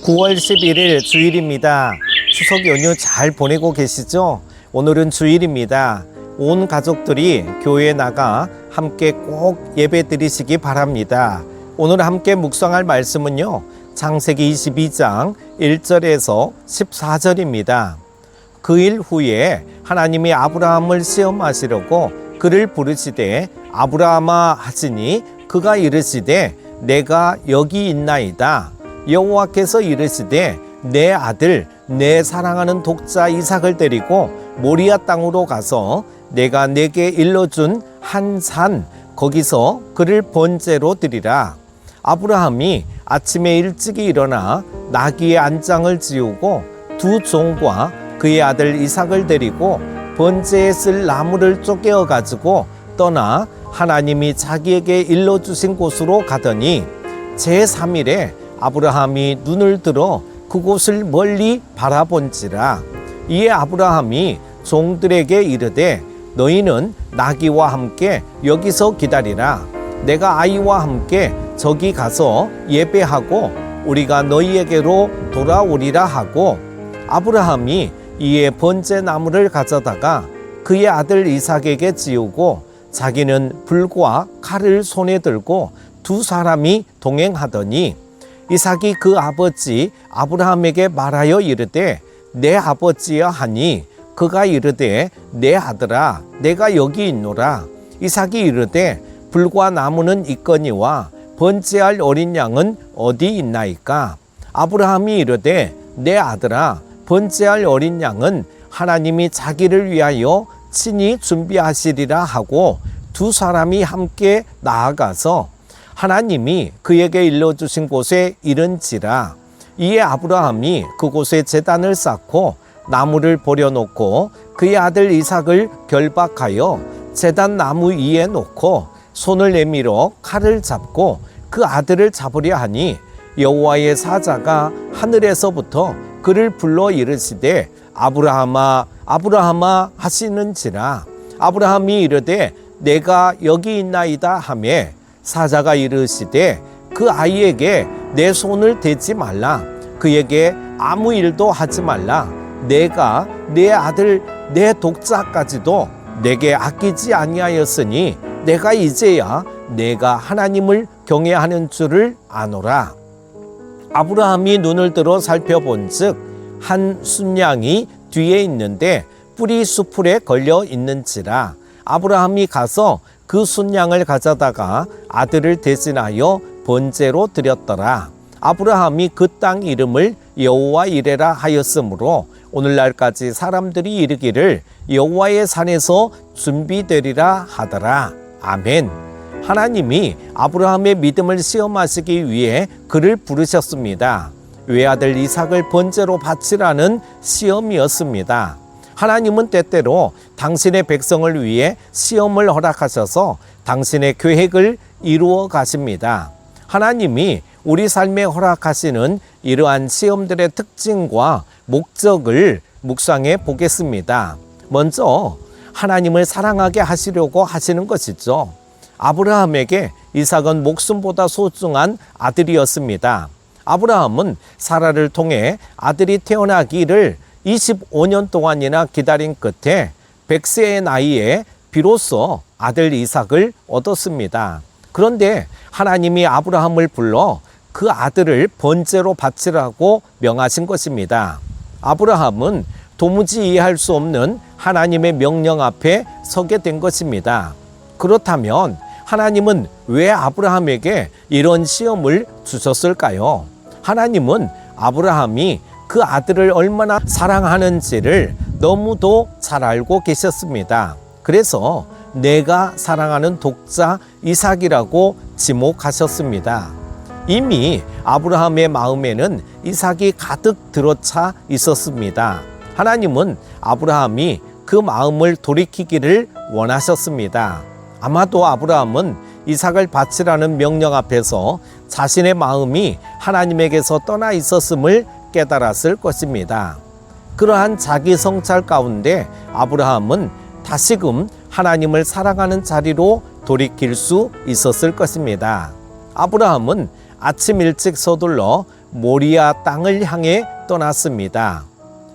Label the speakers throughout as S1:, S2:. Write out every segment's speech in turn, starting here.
S1: 9월 11일 주일입니다. 추석 연휴 잘 보내고 계시죠? 오늘은 주일입니다. 온 가족들이 교회에 나가 함께 꼭 예배 드리시기 바랍니다. 오늘 함께 묵상할 말씀은요, 창세기 22장 1절에서 14절입니다. 그 일 후에 하나님이 아브라함을 시험하시려고 그를 부르시되 아브라함아 하시니 그가 이르시되 내가 여기 있나이다. 여호와께서 이르시되 내 아들 내 사랑하는 독자 이삭을 데리고 모리아 땅으로 가서 내가 내게 일러준 한 산 거기서 그를 번제로 드리라. 아브라함이 아침에 일찍이 일어나 나귀의 안장을 지우고 두 종과 그의 아들 이삭을 데리고 번제에 쓸 나무를 쪼개어 가지고 떠나 하나님이 자기에게 일러주신 곳으로 가더니 제3일에 아브라함이 눈을 들어 그곳을 멀리 바라본지라. 이에 아브라함이 종들에게 이르되 너희는 나귀와 함께 여기서 기다리라. 내가 아이와 함께 저기 가서 예배하고 우리가 너희에게로 돌아오리라 하고, 아브라함이 이에 번제 나무를 가져다가 그의 아들 이삭에게 지우고 자기는 불과 칼을 손에 들고 두 사람이 동행하더니 이삭이 그 아버지 아브라함에게 말하여 이르되 내 아버지여 하니 그가 이르되 내 아들아 내가 여기 있노라. 이삭이 이르되 불과 나무는 있거니와 번제할 어린 양은 어디 있나이까. 아브라함이 이르되 내 아들아 번제할 어린 양은 하나님이 자기를 위하여 친히 준비하시리라 하고 두 사람이 함께 나아가서 하나님이 그에게 일러주신 곳에 이른지라. 이에 아브라함이 그곳에 제단을 쌓고 나무를 버려놓고 그의 아들 이삭을 결박하여 제단 나무 위에 놓고 손을 내밀어 칼을 잡고 그 아들을 잡으려 하니 여호와의 사자가 하늘에서부터 그를 불러 이르시되 아브라함아 아브라함아 하시는지라. 아브라함이 이르되 내가 여기 있나이다 하며 사자가 이르시되 그 아이에게 내 손을 대지 말라. 그에게 아무 일도 하지 말라. 내가 내 아들 내 독자까지도 내게 아끼지 아니하였으니 내가 이제야 내가 하나님을 경외하는 줄을 아노라. 아브라함이 눈을 들어 살펴본즉 한 순양이 뒤에 있는데 뿔이 수풀에 걸려 있는지라. 아브라함이 가서 그 순양을 가져다가 아들을 대신하여 번제로 드렸더라. 아브라함이 그 땅 이름을 여호와 이레라 하였으므로 오늘날까지 사람들이 이르기를 여호와의 산에서 준비되리라 하더라. 아멘. 하나님이 아브라함의 믿음을 시험하시기 위해 그를 부르셨습니다. 외아들 이삭을 번제로 바치라는 시험이었습니다. 하나님은 때때로 당신의 백성을 위해 시험을 허락하셔서 당신의 계획을 이루어 가십니다. 하나님이 우리 삶에 허락하시는 이러한 시험들의 특징과 목적을 묵상해 보겠습니다. 먼저 하나님을 사랑하게 하시려고 하시는 것이죠. 아브라함에게 이삭은 목숨보다 소중한 아들이었습니다. 아브라함은 사라를 통해 아들이 태어나기를 25년 동안이나 기다린 끝에 100세의 나이에 비로소 아들 이삭을 얻었습니다. 그런데 하나님이 아브라함을 불러 그 아들을 번제로 바치라고 명하신 것입니다. 아브라함은 도무지 이해할 수 없는 하나님의 명령 앞에 서게 된 것입니다. 그렇다면 하나님은 왜 아브라함에게 이런 시험을 주셨을까요? 하나님은 아브라함이 그 아들을 얼마나 사랑하는지를 너무도 잘 알고 계셨습니다. 그래서 내가 사랑하는 독자 이삭이라고 지목하셨습니다. 이미 아브라함의 마음에는 이삭이 가득 들어차 있었습니다. 하나님은 아브라함이 그 마음을 돌이키기를 원하셨습니다. 아마도 아브라함은 이삭을 바치라는 명령 앞에서 자신의 마음이 하나님에게서 떠나 있었음을 깨달았을 것입니다. 그러한 자기 성찰 가운데 아브라함은 다시금 하나님을 사랑하는 자리로 돌이킬 수 있었을 것입니다. 아브라함은 아침 일찍 서둘러 모리아 땅을 향해 떠났습니다.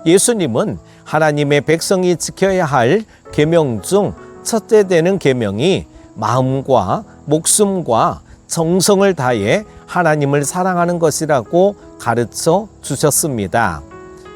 S1: 예수님은 하나님의 백성이 지켜야 할 계명 중 첫째 되는 계명이 마음과 목숨과 정성을 다해 하나님을 사랑하는 것이라고 가르쳐 주셨습니다.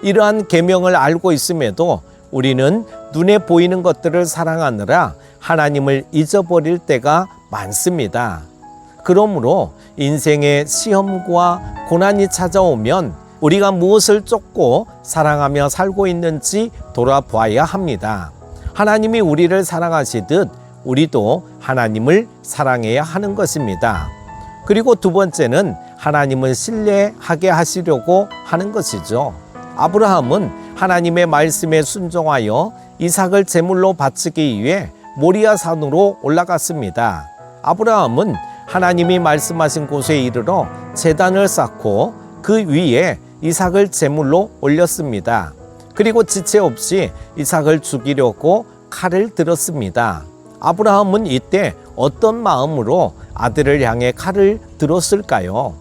S1: 이러한 계명을 알고 있음에도 우리는 눈에 보이는 것들을 사랑하느라 하나님을 잊어버릴 때가 많습니다. 그러므로 인생의 시험과 고난이 찾아오면 우리가 무엇을 쫓고 사랑하며 살고 있는지 돌아봐야 합니다. 하나님이 우리를 사랑하시듯 우리도 하나님을 사랑해야 하는 것입니다. 그리고 두 번째는 하나님을 신뢰하게 하시려고 하는 것이죠. 아브라함은 하나님의 말씀에 순종하여 이삭을 제물로 바치기 위해 모리아 산으로 올라갔습니다. 아브라함은 하나님이 말씀하신 곳에 이르러 제단을 쌓고 그 위에 이삭을 제물로 올렸습니다. 그리고 지체 없이 이삭을 죽이려고 칼을 들었습니다. 아브라함은 이때 어떤 마음으로 아들을 향해 칼을 들었을까요?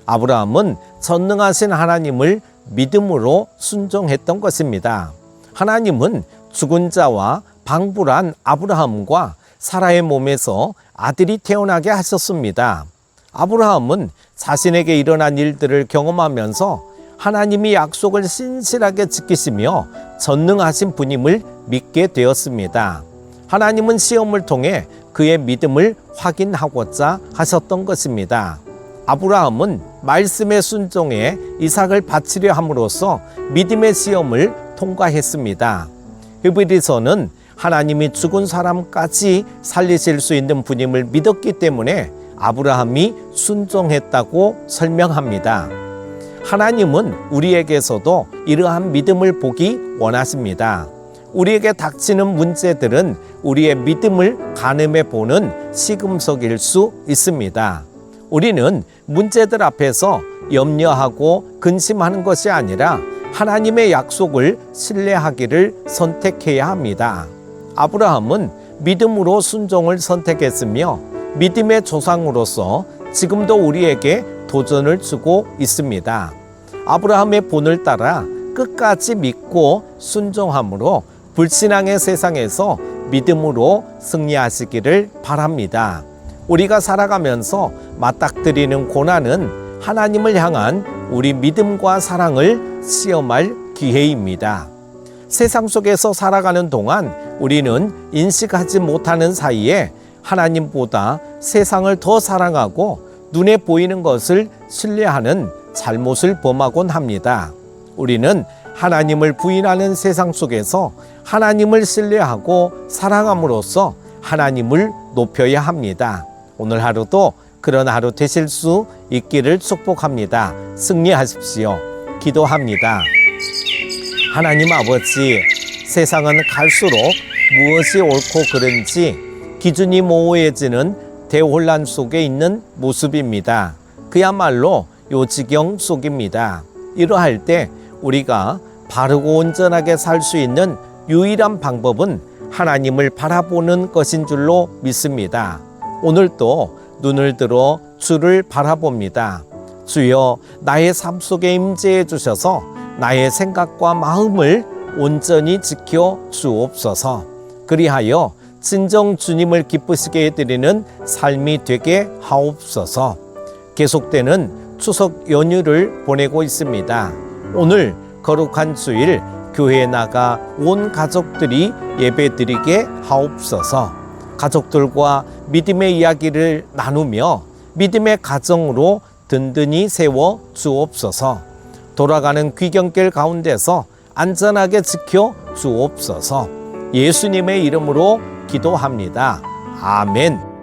S1: 아브라함은 전능하신 하나님을 믿음으로 순종했던 것입니다. 하나님은 죽은 자와 방불한 아브라함과 사라의 몸에서 아들이 태어나게 하셨습니다. 아브라함은 자신에게 일어난 일들을 경험하면서 하나님이 약속을 신실하게 지키시며 전능하신 분임을 믿게 되었습니다. 하나님은 시험을 통해 그의 믿음을 확인하고자 하셨던 것입니다. 아브라함은 말씀에 순종해 이삭을 바치려 함으로써 믿음의 시험을 통과했습니다. 히브리서는 하나님이 죽은 사람까지 살리실 수 있는 분임을 믿었기 때문에 아브라함이 순종했다고 설명합니다. 하나님은 우리에게서도 이러한 믿음을 보기 원하십니다. 우리에게 닥치는 문제들은 우리의 믿음을 가늠해 보는 시금석일 수 있습니다. 우리는 문제들 앞에서 염려하고 근심하는 것이 아니라 하나님의 약속을 신뢰하기를 선택해야 합니다. 아브라함은 믿음으로 순종을 선택했으며 믿음의 조상으로서 지금도 우리에게 도전을 주고 있습니다. 아브라함의 본을 따라 끝까지 믿고 순종함으로 불신앙의 세상에서 믿음으로 승리하시기를 바랍니다. 우리가 살아가면서 맞닥뜨리는 고난은 하나님을 향한 우리 믿음과 사랑을 시험할 기회입니다. 세상 속에서 살아가는 동안 우리는 인식하지 못하는 사이에 하나님보다 세상을 더 사랑하고 눈에 보이는 것을 신뢰하는 잘못을 범하곤 합니다. 우리는 하나님을 부인하는 세상 속에서 하나님을 신뢰하고 사랑함으로써 하나님을 높여야 합니다. 오늘 하루도 그런 하루 되실 수 있기를 축복합니다. 승리하십시오. 기도합니다. 하나님 아버지, 세상은 갈수록 무엇이 옳고 그른지 기준이 모호해지는 대혼란 속에 있는 모습입니다. 그야말로 요지경 속입니다. 이러할 때 우리가 바르고 온전하게 살 수 있는 유일한 방법은 하나님을 바라보는 것인 줄로 믿습니다. 오늘도 눈을 들어 주를 바라봅니다. 주여, 나의 삶 속에 임재해 주셔서 나의 생각과 마음을 온전히 지켜 주옵소서. 그리하여 진정 주님을 기쁘시게 해드리는 삶이 되게 하옵소서. 계속되는 추석 연휴를 보내고 있습니다. 오늘 거룩한 주일 교회에 나가 온 가족들이 예배드리게 하옵소서. 가족들과 믿음의 이야기를 나누며 믿음의 가정으로 든든히 세워 주옵소서. 돌아가는 귀경길 가운데서 안전하게 지켜 주옵소서. 예수님의 이름으로 기도합니다. 아멘.